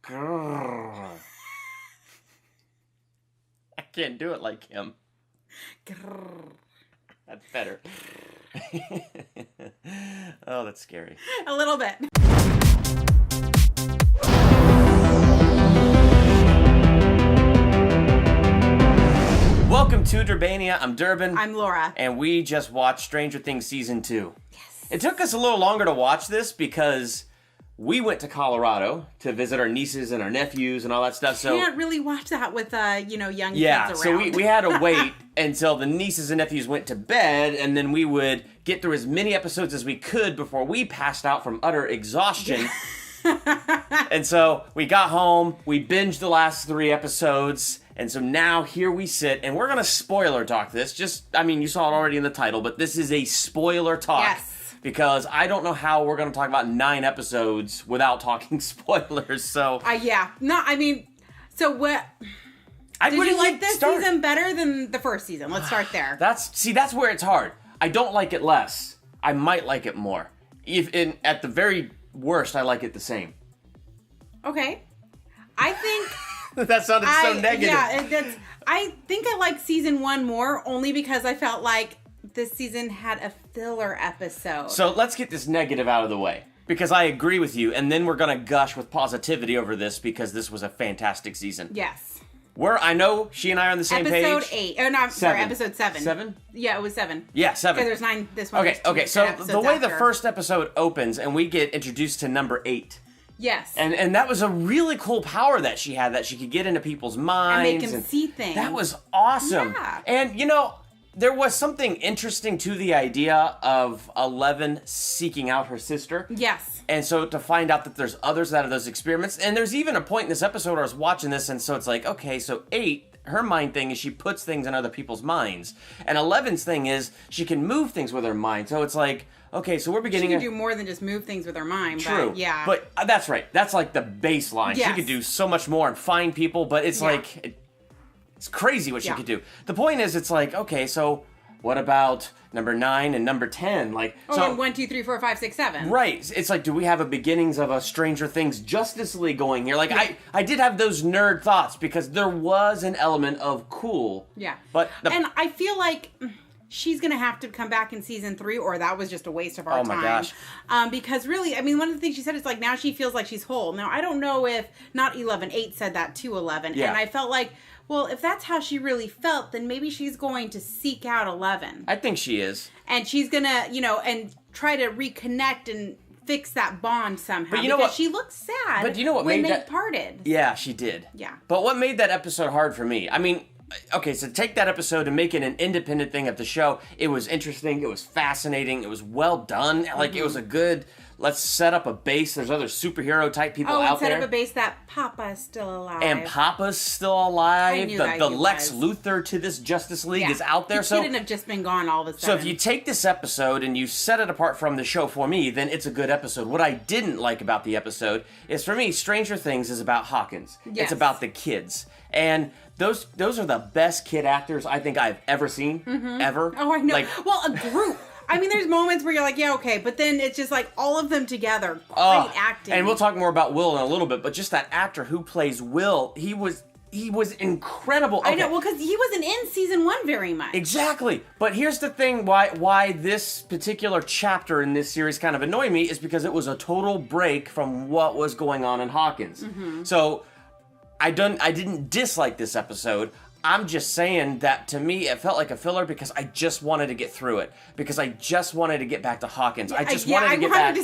Grrr. I can't do it like him. Grrr. That's better. Oh, that's scary. A little bit. Welcome to Durbania. I'm Durbin. I'm Laura. And we just watched Stranger Things Season 2. Yes. It took us a little longer to watch this because we went to Colorado to visit our nieces and our nephews and all that stuff. So Can't really watch that with, young kids around. yeah, so we had to wait until the nieces and nephews went to bed, and then we would get through as many episodes as we could before we passed out from utter exhaustion. And so we got home, we binged the last 3 episodes, and so now here we sit, and we're going to spoiler talk this. You saw it already in the title, but this is a spoiler talk. Yes. Because I don't know how we're going to talk about 9 episodes without talking spoilers, so... Yeah. No, so what... Did you like this season better than the first season? Let's start there. That's where it's hard. I don't like it less. I might like it more. At the very worst, I like it the same. Okay. I think... That sounded so negative. Yeah, I think I like season 1 more, only because I felt like this season had a filler episode. So let's get this negative out of the way, because I agree with you, and then we're going to gush with positivity over this, because this was a fantastic season. Yes. I know she and I are on the same page. Episode 8. Oh, no, I'm sorry, episode 7. 7? Yeah, it was 7. Yeah, 7. Okay, there's 9 this one. Okay, so the way the first episode opens, and we get introduced to number 8. Yes. And that was a really cool power that she had, that she could get into people's minds. And make them see things. That was awesome. Yeah. And, there was something interesting to the idea of 11 seeking out her sister. Yes. And so to find out that there's others out of those experiments. And there's even a point in this episode where I was watching this, and so it's like, okay, so 8, her mind thing is she puts things in other people's minds. And 11's thing is she can move things with her mind. So it's like, okay, so we're beginning... She can do more than just move things with her mind. True. But yeah. But that's right. That's like the baseline. Yes. She could do so much more and find people, but it's like... It's crazy what she could do. The point is, it's like, okay, so what about number 9 and number 10? And 1, 2, 3, 4, 5, 6, 7. Right. It's like, do we have a beginnings of a Stranger Things Justice League going here? I did have those nerd thoughts, because there was an element of cool. Yeah. And I feel like she's going to have to come back in season 3, or that was just a waste of our time. Oh my gosh. Because really, one of the things she said is now she feels like she's whole. Now, I don't know if, not 11, 8 said that to 11. Yeah. And I felt like, well, if that's how she really felt, then maybe she's going to seek out 11. I think she is. And she's going to, and try to reconnect and fix that bond somehow. But you know what? She looked sad But you know what when made they that... parted. Yeah, she did. Yeah. But what made that episode hard for me? Okay, so take that episode and make it an independent thing of the show. It was interesting. It was fascinating. It was well done. It was a good... Let's set up a base. There's other superhero type people out there. Set up a base that Papa's still alive. And Papa's still alive. I knew that the he Lex was. Luthor to this Justice League is out there. He couldn't have just been gone all of a sudden. So if you take this episode and you set it apart from the show for me, then it's a good episode. What I didn't like about the episode is, for me, Stranger Things is about Hawkins. Yes. It's about the kids. And those are the best kid actors I think I've ever seen, ever. Oh, I know. A group. There's moments where you're like, yeah, okay, but then it's just like all of them together. Great acting. And we'll talk more about Will in a little bit, but just that actor who plays Will, he was incredible. Okay. I know, well, because he wasn't in season 1 very much. Exactly. But here's the thing, why this particular chapter in this series kind of annoyed me is because it was a total break from what was going on in Hawkins. So I didn't dislike this episode. I'm just saying that, to me, it felt like a filler because I just wanted to get through it. Because I just wanted to get back to Hawkins. I wanted to get back.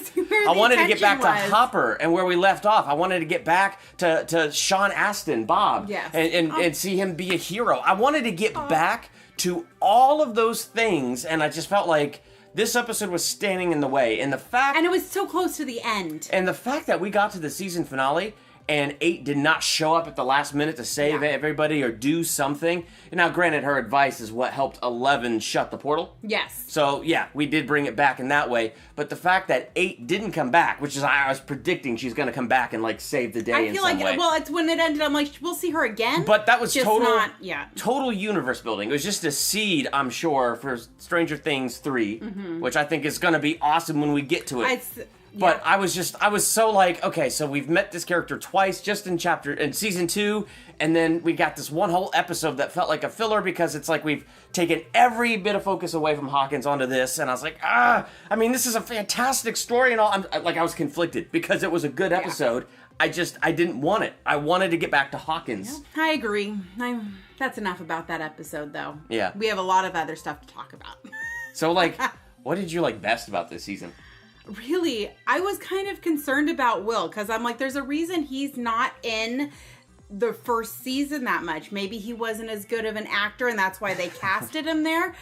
I wanted to get back to Hopper and where we left off. I wanted to get back to Sean Astin, Bob. Yes. And see him be a hero. I wanted to get back to all of those things, and I just felt like this episode was standing in the way. And it was so close to the end. And the fact that we got to the season finale and 8 did not show up at the last minute to save everybody or do something. And now, granted, her advice is what helped 11 shut the portal. Yes. So, yeah, we did bring it back in that way. But the fact that 8 didn't come back, which is, I was predicting she's going to come back and, like, save the day in some way. I feel like, well, it's when it ended, I'm like, we'll see her again. But that was just total universe building. It was just a seed, I'm sure, for Stranger Things 3, which I think is going to be awesome when we get to it. But I was so like, okay, so we've met this character twice just in season 2, and then we got this one whole episode that felt like a filler because it's like we've taken every bit of focus away from Hawkins onto this, and I was like, I mean, this is a fantastic story and all. I was conflicted because it was a good episode. I didn't want it. I wanted to get back to Hawkins. Yeah, I agree. That's enough about that episode, though. Yeah. We have a lot of other stuff to talk about. So, like, what did you like best about this season? Really, I was kind of concerned about Will, because I'm like, there's a reason he's not in the first season that much. Maybe he wasn't as good of an actor, and that's why they casted him there.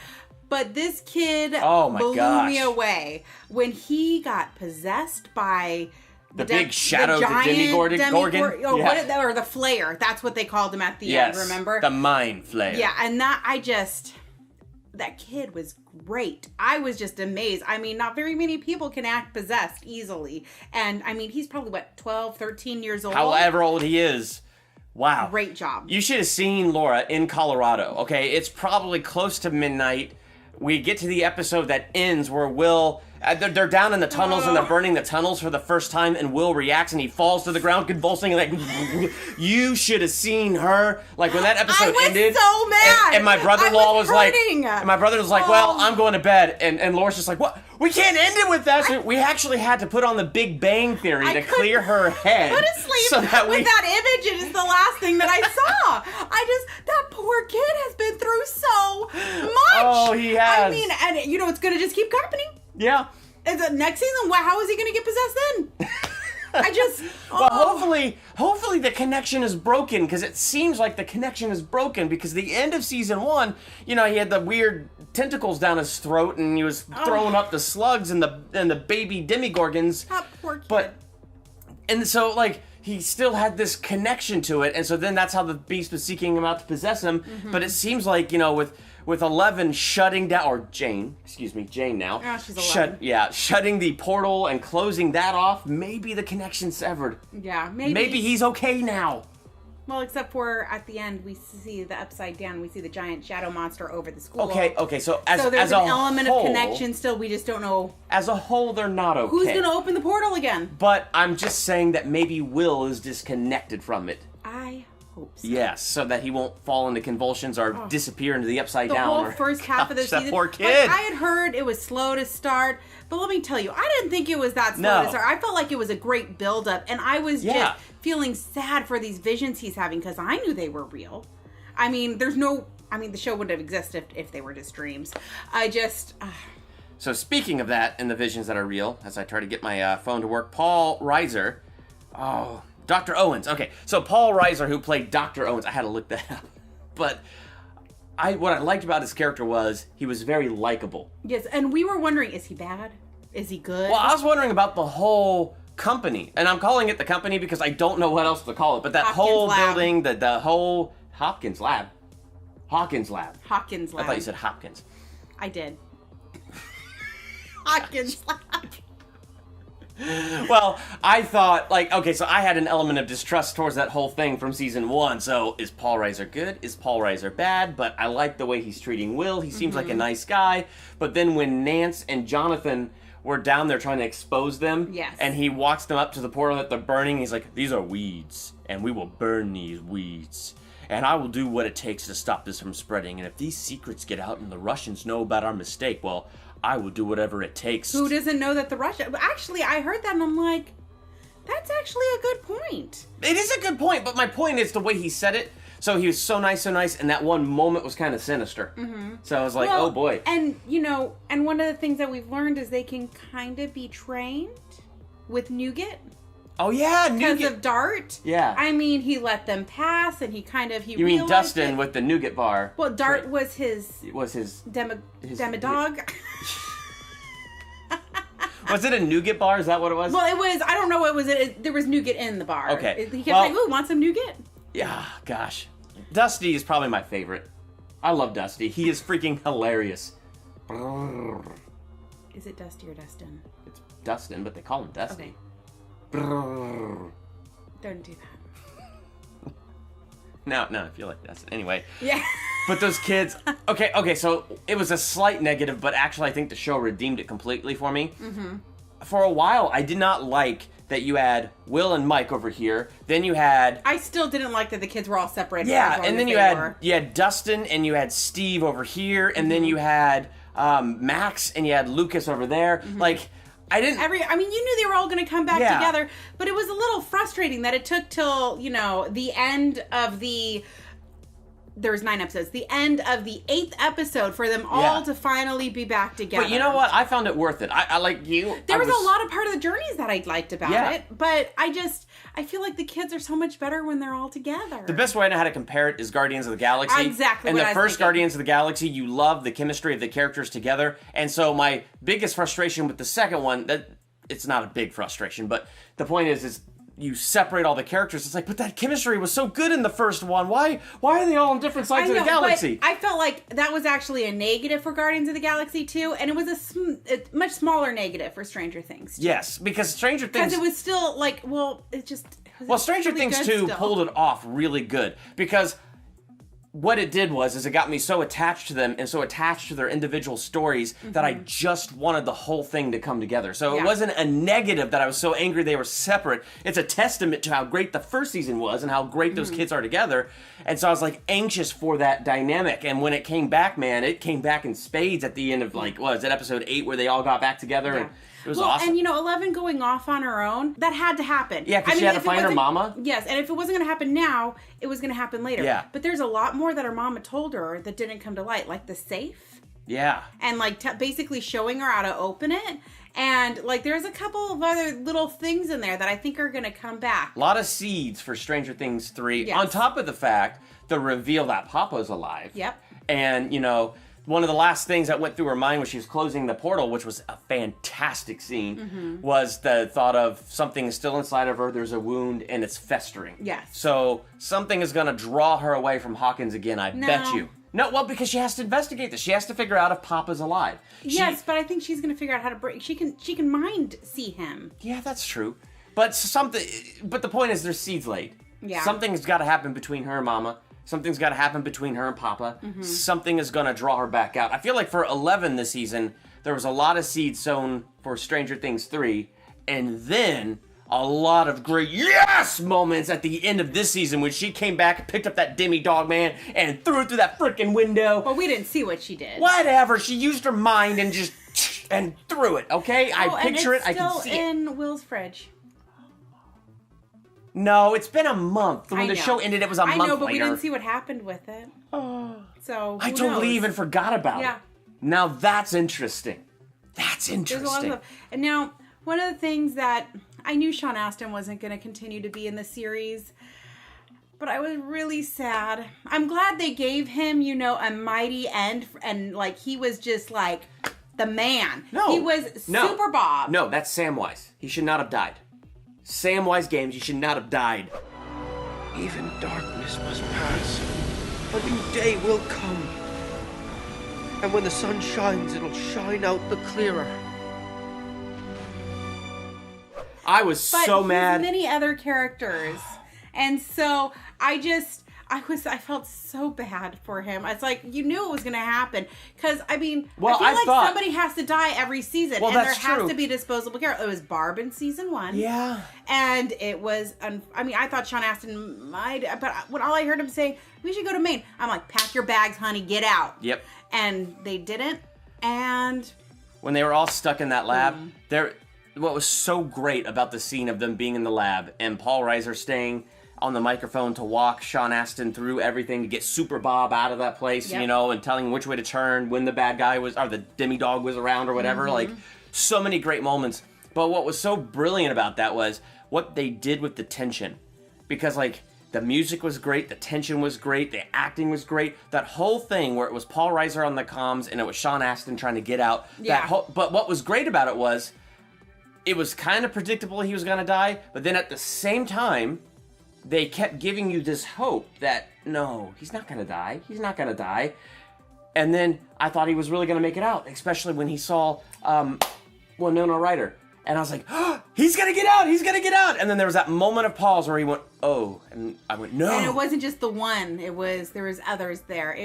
But this kid blew me away. When he got possessed by... The big shadow, the Demigorgon? Or the Flayer. That's what they called him at the end, remember? The Mind Flayer. Yeah, and that kid was great. I was just amazed. I mean, not very many people can act possessed easily. And, I mean, he's probably, 12, 13 years old? However old he is. Wow. Great job. You should have seen Laura in Colorado, okay? It's probably close to midnight. We get to the episode that ends where Will... They're down in the tunnels and they're burning the tunnels for the first time, and Will reacts and he falls to the ground convulsing like you should have seen her when that episode ended. I was so mad. And my brother-in-law was hurting. Well, I'm going to bed, and Laura's just like, what? We can't end it with that. So we actually had to put on the Big Bang Theory to clear her head. Go to sleep with that image. It is the last thing that I saw. That poor kid has been through so much. Oh, he has. I mean, and it's going to just keep happening. Yeah. And the next season, how is he going to get possessed then? Well, hopefully the connection is broken, because it seems like the connection is broken, because the end of season 1, he had the weird tentacles down his throat, and he was throwing up the slugs and the baby demigorgons. That poor kid. And so he still had this connection to it, and so then that's how the beast was seeking him out to possess him. Mm-hmm. But it seems like, with 11 shutting down, or Jane now. Oh, she's 11. Shutting the portal and closing that off, maybe the connection's severed. Yeah, maybe. Maybe he's okay now. Well, except for at the end, we see the upside down. We see the giant shadow monster over the school. Okay, so there's an element of connection still. We just don't know. As a whole, they're not okay. Who's going to open the portal again? But I'm just saying that maybe Will is disconnected from it. I hope so. Yes, so that he won't fall into convulsions or disappear into the upside down. The whole first half of the season. That poor kid. I had heard it was slow to start, but let me tell you, I didn't think it was that slow to start. I felt like it was a great build-up, and I was just feeling sad for these visions he's having, because I knew they were real. I mean, the show wouldn't have existed if they were just dreams. So speaking of that and the visions that are real, as I try to get my phone to work, Paul Reiser, Dr. Owens. Okay, so Paul Reiser, who played Dr. Owens, I had to look that up. But what I liked about his character was he was very likable. Yes, and we were wondering, is he bad? Is he good? Well, I was wondering about the whole company. And I'm calling it the company because I don't know what else to call it. But that whole building, the whole Hopkins lab. Hawkins lab. Hawkins lab. I thought you said Hopkins. I did. Hawkins lab. Well, I thought, so I had an element of distrust towards that whole thing from season 1. So, is Paul Reiser good? Is Paul Reiser bad? But I like the way he's treating Will. He seems like a nice guy. But then when Nance and Jonathan were down there trying to expose them, and he walks them up to the portal that they're burning, he's like, these are weeds, and we will burn these weeds. And I will do what it takes to stop this from spreading. And if these secrets get out and the Russians know about our mistake, well, I will do whatever it takes. Who doesn't know that the Russians... Actually, I heard that and I'm like, that's actually a good point. It is a good point, but my point is the way he said it. So he was so nice, and that one moment was kind of sinister. Mm-hmm. So I was like, oh boy. And, and one of the things that we've learned is they can kind of be trained with nougat. Oh, yeah, nougat. Because of Dart. Yeah. I mean, he let them pass, and he You mean Dustin with the nougat bar. Well, Dart was his... It was his... Demodog. Was it a nougat bar? Is that what it was? Well, it was... I don't know what was it. There was nougat in the bar. Okay. He kept saying, ooh, want some nougat? Yeah, gosh. Dusty is probably my favorite. I love Dusty. He is freaking hilarious. Is it Dusty or Dustin? It's Dustin, but they call him Dusty. Okay. Don't do that. No, I feel like Dustin. Anyway. Yeah. But those kids... Okay, so it was a slight negative, but actually I think the show redeemed it completely for me. Mm-hmm. for a while, I did not like that you had Will and Mike over here. Then you had... I still didn't like that the kids were all separated. Yeah, and then you had Dustin and you had Steve over here, and then you had Max and you had Lucas over there. Like, I didn't... I mean, you knew they were all going to come back together, but it was a little frustrating that it took till, the end of the... There was 9 episodes. The end of the 8th episode for them all to finally be back together. But you know what? I found it worth it. I like you. There was a lot of part of the journeys that I liked about it, but I feel like the kids are so much better when they're all together. The best way I know how to compare it is Guardians of the Galaxy. Exactly. And the first Guardians of the Galaxy, you love the chemistry of the characters together. And so my biggest frustration with the second one, it's not a big frustration, but the point is you separate all the characters. It's like, but that chemistry was so good in the first one. Why are they all on different sides of the galaxy? But I felt like that was actually a negative for Guardians of the Galaxy too, and it was a much smaller negative for Stranger Things too. Yes, because Stranger Things... Because it was still like, Stranger Things 2 pulled it off really good, because what it did was it got me so attached to them and so attached to their individual stories that I just wanted the whole thing to come together. So it wasn't a negative that I was so angry they were separate. It's a testament to how great the first season was and how great those kids are together. And so I was like anxious for that dynamic. And when it came back, man, it came back in spades at the end of episode 8 where they all got back together. Yeah. And it was awesome. And 11 going off on her own, that had to happen. Yeah, because she had to find her mama. Yes, and if it wasn't going to happen now, it was going to happen later. Yeah. But there's a lot more that her mama told her that didn't come to light, like the safe. Yeah. And basically showing her how to open it. And there's a couple of other little things in there that I think are going to come back. A lot of seeds for Stranger Things 3. Yes. On top of the fact, the reveal that Papa's alive. Yep. And, one of the last things that went through her mind when she was closing the portal, which was a fantastic scene, was the thought of something is still inside of her, there's a wound, and it's festering. Yes. So something is going to draw her away from Hawkins again, I bet you. No, well, because she has to investigate this. She has to figure out if Papa's alive. Yes, but I think she's going to figure out how to break... She can mind see him. Yeah, that's true. But the point is there's seeds laid. Yeah. Something's got to happen between her and Mama. Something's got to happen between her and Papa. Something is going to draw her back out. I feel like for 11 this season, there was a lot of seeds sown for Stranger Things 3, and then a lot of great yes moments at the end of this season when she came back, picked up that demi-dog man, and threw it through that freaking window. Well, we didn't see what she did. Whatever. She used her mind and just and threw it, okay? I picture it. I can see it. It's still in Will's fridge. No, it's been a month. When the show ended, it was a month later. I know, but we didn't see what happened with it. So, I totally even forgot about it. Now that's interesting. That's interesting. There's a lot of stuff. And now, one of the things that I knew Sean Astin wasn't going to continue to be in the series, but I was really sad. I'm glad they gave him, a mighty end, and he was just the man. No. He was Super Bob. No, that's Samwise. He should not have died. Samwise Games, you should not have died. Even darkness must pass. A new day will come. And when the sun shines, it'll shine out the clearer. I was so mad. But many other characters. And so I felt so bad for him. It's you knew it was going to happen. Because, I feel like somebody has to die every season. Well, and there true. has to be a disposable character. It was Barb in season 1. Yeah. And it was, I thought Sean Astin might, but when all I heard him say, we should go to Maine, I'm like, pack your bags, honey, get out. Yep. And they didn't. And when they were all stuck in that lab, what was so great about the scene of them being in the lab and Paul Reiser staying on the microphone to walk Sean Astin through everything to get Super Bob out of that place, and telling him which way to turn when the bad guy was, or the demi-dog was around or whatever. So many great moments. But what was so brilliant about that was what they did with the tension. Because, the music was great, the tension was great, the acting was great. That whole thing where it was Paul Reiser on the comms and it was Sean Astin trying to get out. Yeah. But what was great about it was kind of predictable he was going to die, but then at the same time, they kept giving you this hope that, no, he's not going to die. He's not going to die. And then I thought he was really going to make it out, especially when he saw Winona Ryder. And I was like, oh, he's going to get out. He's going to get out. And then there was that moment of pause where he went, oh. And I went, no. And it wasn't just the one. There was others there.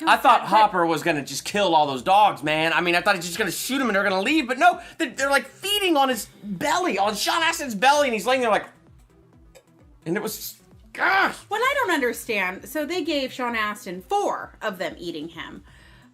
I thought Hopper was going to just kill all those dogs, man. I mean, I thought he was just going to shoot them and they're going to leave. But no, they're like feeding on his belly, on Sean Astin's belly. And he's laying there like... And it was... Gosh. What I don't understand, so they gave Sean Astin 4 of them eating him.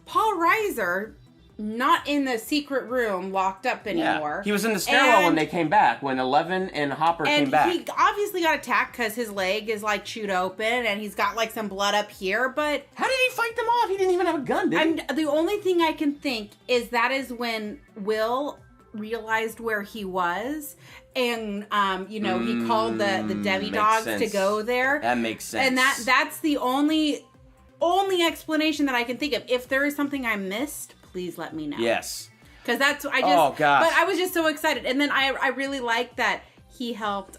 Paul Reiser... not in the secret room locked up anymore. Yeah. He was in the stairwell when they came back, when 11 and Hopper came back. And he obviously got attacked because his leg is like chewed open and he's got like some blood up here, but... How did he fight them off? He didn't even have a gun, did he? The only thing I can think is that is when Will realized where he was and, he called the demi-dogs to go there. That makes sense. And that's the only explanation that I can think of. If there is something I missed... please let me know. Yes. Because that's, I just, oh, gosh. But I was just so excited. And then I really liked that he helped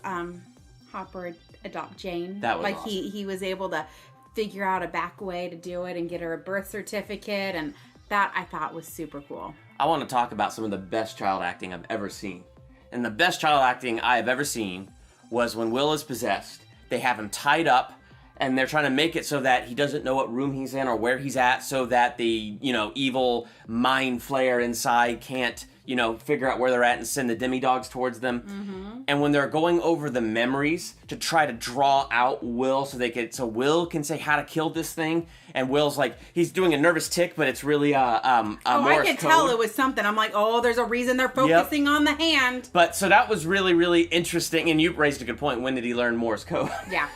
Hopper adopt Jane. That was like awesome. he was able to figure out a back way to do it and get her a birth certificate. And that I thought was super cool. I want to talk about some of the best child acting I've ever seen. And the best child acting I have ever seen was when Will is possessed. They have him tied up. And they're trying to make it so that he doesn't know what room he's in or where he's at so that the, evil mind flayer inside can't, figure out where they're at and send the demi-dogs towards them. Mm-hmm. And when they're going over the memories to try to draw out Will so Will can say how to kill this thing. And Will's like, he's doing a nervous tick, but it's really Morse I could code. tell it was something. I'm like, there's a reason they're focusing on the hand. But so that was really, really interesting. And you raised a good point. When did he learn Morse code? Yeah.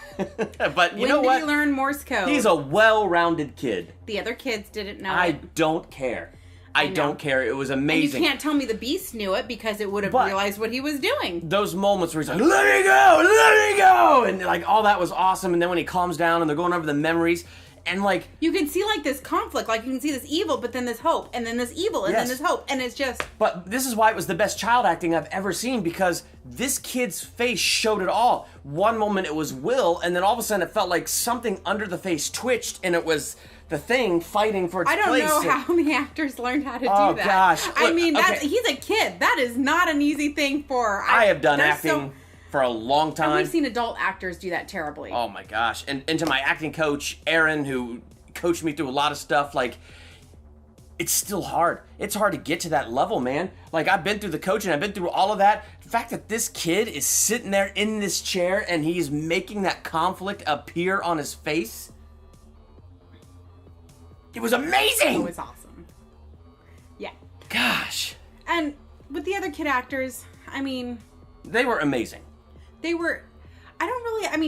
But you know what? When did he learn Morse code? He's a well-rounded kid. The other kids didn't know I it. don't care. I don't care. It was amazing. And you can't tell me the Beast knew it because it would have realized what he was doing. Those moments where he's like, let me go! And like all that was awesome. And then when he calms down and they're going over the memories and like... You can see like this conflict. Like you can see this evil, but then this hope. And then this evil, and then this hope. And it's just... But this is why it was the best child acting I've ever seen, because this kid's face showed it all. One moment it was Will, and then all of a sudden it felt like something under the face twitched, and it was... the thing fighting for its place. I don't know how the actors learned how to do that. Oh, gosh. I mean, he's a kid. That is not an easy thing for... I have done acting for a long time. And we've seen adult actors do that terribly. Oh, my gosh. And to my acting coach, Aaron, who coached me through a lot of stuff, like, it's still hard. It's hard to get to that level, man. Like, I've been through the coaching. I've been through all of that. The fact that this kid is sitting there in this chair and he's making that conflict appear on his face... It was amazing! It was awesome. Yeah. Gosh. And with the other kid actors, I mean... They were amazing. They were...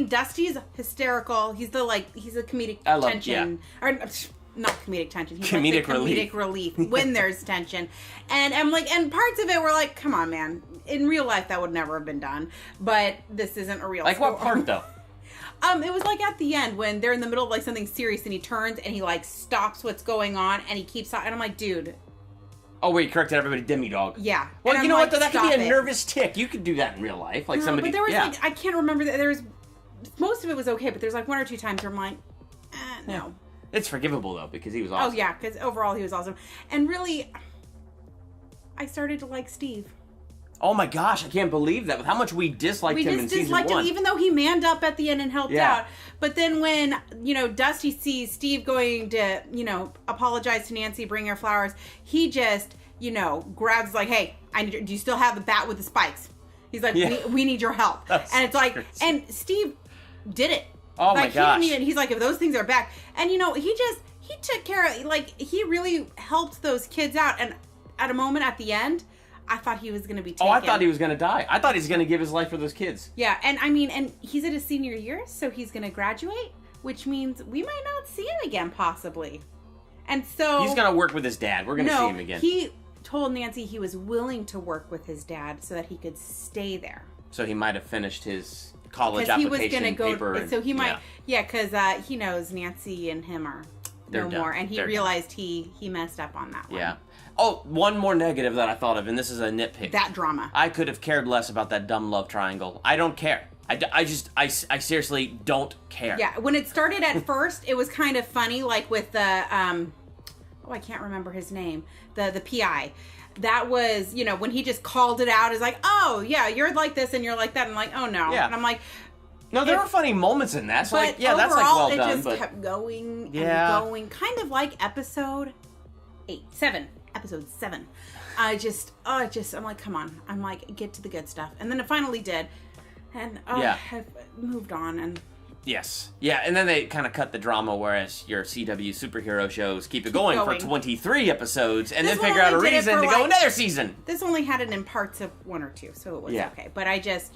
Dusty is hysterical. He's the comedic tension. Yeah. Or, not comedic tension. He's comedic like the comedic relief when there's tension. And I'm like... And parts of it were like, come on, man. In real life, that would never have been done. But this isn't a real Like story. what part, though? It was like at the end when they're in the middle of like something serious and he turns and he like stops what's going on and he keeps on, and I'm like, dude. Oh, wait, you corrected everybody, demi-dog. Yeah. Well, you know what, though? That could be a nervous tick. You could do that in real life. Like somebody. But there was like, I can't remember that. Most of it was okay, but there's like 1 or 2 times where I'm like, no. Yeah. It's forgivable, though, because he was awesome. Oh, yeah, because overall he was awesome. And really, I started to like Steve. Oh my gosh, I can't believe that. With how much we disliked him in season 1. Even though he manned up at the end and helped out. But then when, Dusty sees Steve going to, apologize to Nancy, bring her flowers, he just, grabs like, hey, do you still have the bat with the spikes? He's like, we need your help. And it's like, and Steve did it. Oh my gosh. He didn't he's like, if those things are back. And, he took care of, like, he really helped those kids out. And at a moment at the end, I thought he was going to be taken. Oh, I thought he was going to die. I thought he was going to give his life for those kids. Yeah, and he's in his senior year, so he's going to graduate, which means we might not see him again, possibly. And so... He's going to work with his dad. We're going to see him again. He told Nancy he was willing to work with his dad so that he could stay there. So he might have finished his college application paper. So he might... Yeah, because he knows Nancy and him are no more. And he realized he messed up on that one. Yeah. Oh, one more negative that I thought of, and this is a nitpick. That drama. I could have cared less about that dumb love triangle. I don't care. I seriously don't care. Yeah, when it started at first, it was kind of funny, like with the, I can't remember his name, the PI. That was, when he just called it out as like, oh, yeah, you're like this and you're like that. And I'm like, oh, no. Yeah. And I'm like, No, there were funny moments in that. So, but like, yeah, overall, that's like well it done. just But kept going Yeah. and going, kind of like episode 7. Episode 7. I'm like, come on. I'm like, get to the good stuff. And then it finally did. And I've moved on. And yes, yeah, and then they kind of cut the drama, whereas your CW superhero shows keep it going for 23 episodes, and This then one figure out a only did it reason for, to go like- another season. this only had it in parts of 1 or 2, so it was okay. But I just,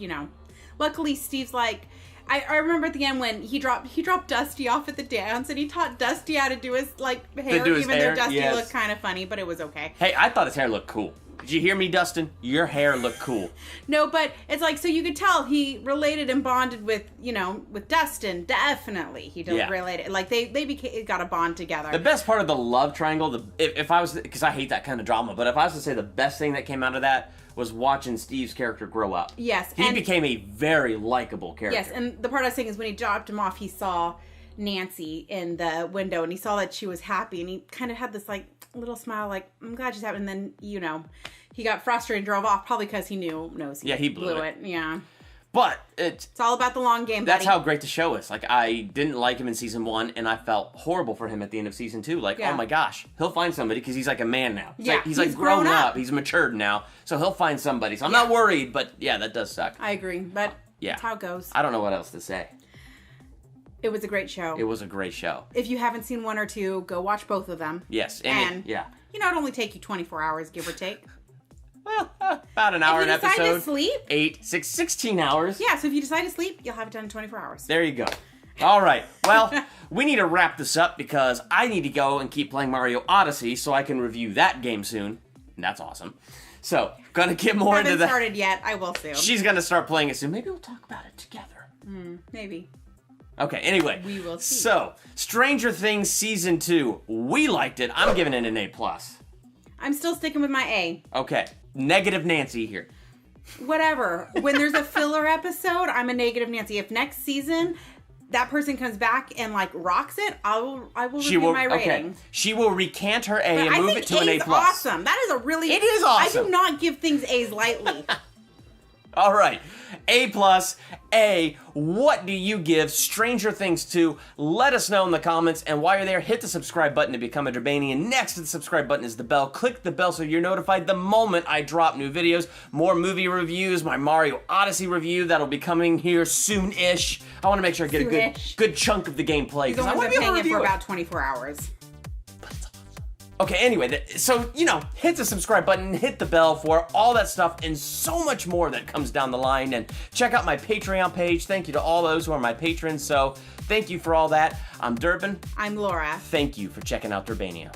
luckily Steve's like, I remember at the end when he dropped Dusty off at the dance, and he taught Dusty how to do his hair, do his even hair, though Dusty yes. looked kind of funny, but it was okay. Hey, I thought his hair looked cool. Did you hear me, Dustin? Your hair looked cool. No, but it's like, so you could tell he related and bonded with, with Dustin. Definitely, he related. Like they got a bond together. The best part of the love triangle, if I was, because I hate that kind of drama, but if I was to say the best thing that came out of that was watching Steve's character grow up. Yes, he became a very likable character. Yes, and the part I was saying is when he dropped him off, he saw Nancy in the window, and he saw that she was happy, and he kind of had this little smile, like, I'm glad she's happy. And then he got frustrated and drove off, probably because he knows he blew it. Yeah. But it's all about the long game, That's buddy. how great the show is. Like, I didn't like him in season 1, and I felt horrible for him at the end of season 2. Like, oh my gosh, he'll find somebody because he's like a man now. He's like grown up. He's matured now, so he'll find somebody. So I'm not worried, but yeah, that does suck. I agree, but that's how it goes. I don't know what else to say. It was a great show. It was a great show. If you haven't seen 1 or 2, go watch both of them. Yes, and yeah. It'd only take you 24 hours, give or take. Well, about an hour an episode. If you decide to sleep, 16 hours. Yeah, so if you decide to sleep, you'll have it done in 24 hours. There you go. All right. Well, we need to wrap this up because I need to go and keep playing Mario Odyssey so I can review that game soon. And that's awesome. So, gonna get more into that. I haven't started yet. I will soon. She's gonna start playing it soon. Maybe we'll talk about it together. Maybe. Okay, anyway. We will see. So, Stranger Things Season 2. We liked it. I'm giving it an A+. I'm still sticking with my A. Okay. Negative Nancy here. Whatever. When there's a filler episode, I'm a negative Nancy. If next season that person comes back and rocks it, I will review my rating. Okay. She will recant her A But and move it to an A+. Awesome. That is a really. It is awesome. I do not give things A's lightly. All right. A+, A. What do you give Stranger Things 2? Let us know in the comments. And while you're there, hit the subscribe button to become a Durbanian. Next to the subscribe button is the bell. Click the bell so you're notified the moment I drop new videos. More movie reviews, my Mario Odyssey review that'll be coming here soon-ish. I want to make sure I get a good chunk of the gameplay. You've only been playing it for about 24 hours. Okay, anyway, so, hit the subscribe button, hit the bell for all that stuff and so much more that comes down the line. And check out my Patreon page. Thank you to all those who are my patrons. So, thank you for all that. I'm Durbin. I'm Laura. Thank you for checking out Durbania.